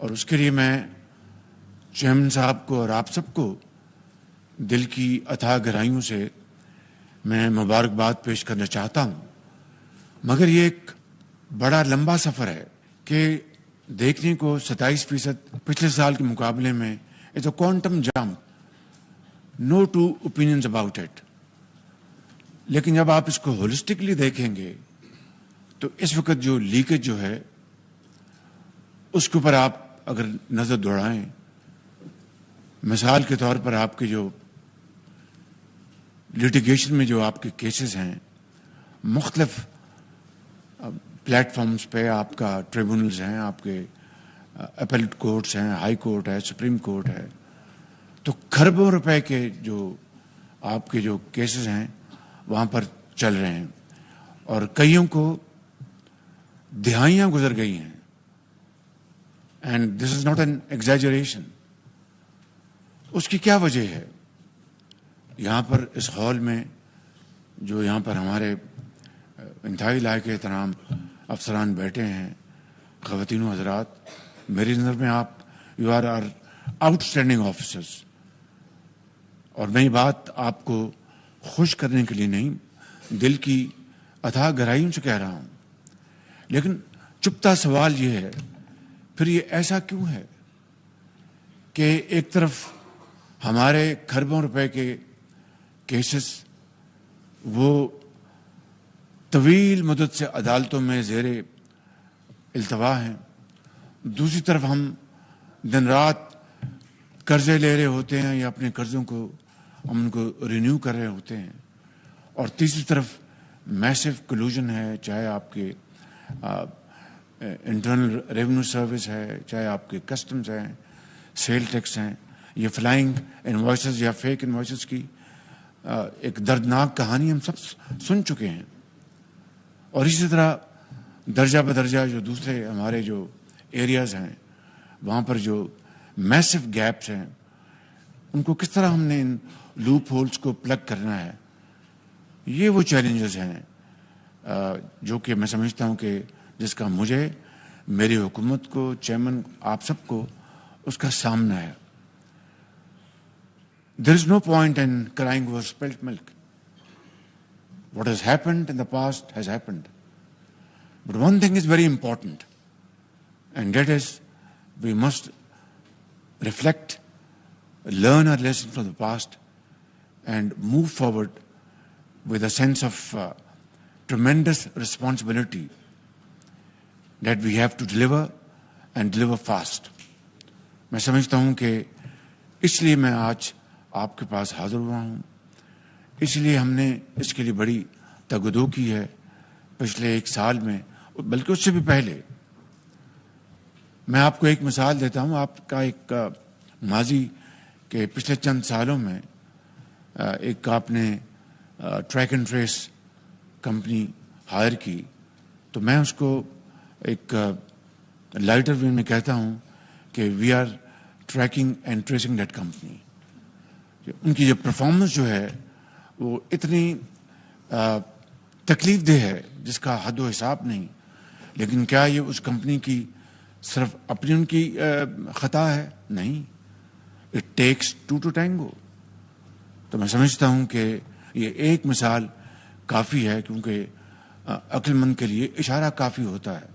اور اس کے لیے میں چیئرمین صاحب کو اور آپ سب کو دل کی اتھاہ گہرائیوں سے میں مبارکباد پیش کرنا چاہتا ہوں. مگر یہ ایک بڑا لمبا سفر ہے کہ دیکھنے کو 27% پچھلے سال کے مقابلے میں it's a quantum jump. No two opinions about it. لیکن جب آپ اس کو ہولسٹکلی دیکھیں گے تو اس وقت جو لیکیج جو ہے اس کے اوپر آپ اگر نظر دوڑائیں، مثال کے طور پر آپ کے جو لیٹیگیشن میں جو آپ کے کیسز ہیں مختلف پلیٹ فارمز پہ، آپ کا ٹریبونلز ہیں، آپ کے اپیلٹ کورٹس ہیں، ہائی کورٹ ہے، سپریم کورٹ ہے، تو کھربوں روپے کے جو آپ کے جو کیسز ہیں وہاں پر چل رہے ہیں اور کئیوں کو دہائیاں گزر گئی ہیں. And this is not an exaggeration. اس کی کیا وجہ ہے؟ یہاں پر اس ہال میں جو یہاں پر ہمارے انتہائی لائق احترام افسران بیٹھے ہیں، خواتین و حضرات، میری نظر میں آپ you are outstanding officers. اور میں یہ بات آپ کو خوش کرنے کے لیے نہیں، دل کی اتھاہ گہرائیوں سے کہہ رہا ہوں. لیکن چپتا سوال یہ ہے، پھر یہ ایسا کیوں ہے کہ ایک طرف ہمارے کھربوں روپے کے کیسز وہ طویل مدت سے عدالتوں میں زیر التوا ہیں، دوسری طرف ہم دن رات قرضے لے رہے ہوتے ہیں یا اپنے قرضوں کو ہم ان کو رینیو کر رہے ہوتے ہیں، اور تیسری طرف میسو کلوژن ہے، چاہے آپ کے انٹرنل ریونیو سروس ہے، چاہے آپ کے کسٹمز ہیں، سیل ٹیکس ہیں. یہ فلائنگ انوائسز یا فیک انوائسز کی ایک دردناک کہانی ہم سب سن چکے ہیں. اور اسی طرح درجہ بدرجہ جو دوسرے ہمارے جو ایریاز ہیں وہاں پر جو میسو گیپس ہیں ان کو کس طرح ہم نے ان لوپ ہولز کو پلگ کرنا ہے. یہ وہ چیلنجز ہیں جو کہ میں سمجھتا ہوں کہ جس کا مجھے، میری حکومت کو، چیئرمین آپ سب کو اس کا سامنا ہے. There is no point in crying over spilt milk. What has happened in the past has happened. But one thing is very important, and that is we must reflect, learn our lesson from the past, and move forward with a sense of tremendous responsibility that we have to deliver and deliver fast. میں سمجھتا ہوں کہ اس لیے میں آج آپ کے پاس حاضر ہوا ہوں، اس لیے ہم نے اس کے لیے بڑی تگدو کی ہے پچھلے ایک سال میں، بلکہ اس سے بھی پہلے. میں آپ کو ایک مثال دیتا ہوں. آپ کا ایک ماضی کے پچھلے چند سالوں میں ایک آپ نے track and trace company hire کی، تو میں اس کو ایک لائٹر وے میں کہتا ہوں کہ we are tracking and tracing that company. ان کی جو پرفارمنس جو ہے وہ اتنی تکلیف دہ ہے جس کا حد و حساب نہیں. لیکن کیا یہ اس کمپنی کی صرف اپنی ان کی خطا ہے؟ نہیں. It takes two to tango. تو میں سمجھتا ہوں کہ یہ ایک مثال کافی ہے، کیونکہ عقل مند کے لیے اشارہ کافی ہوتا ہے.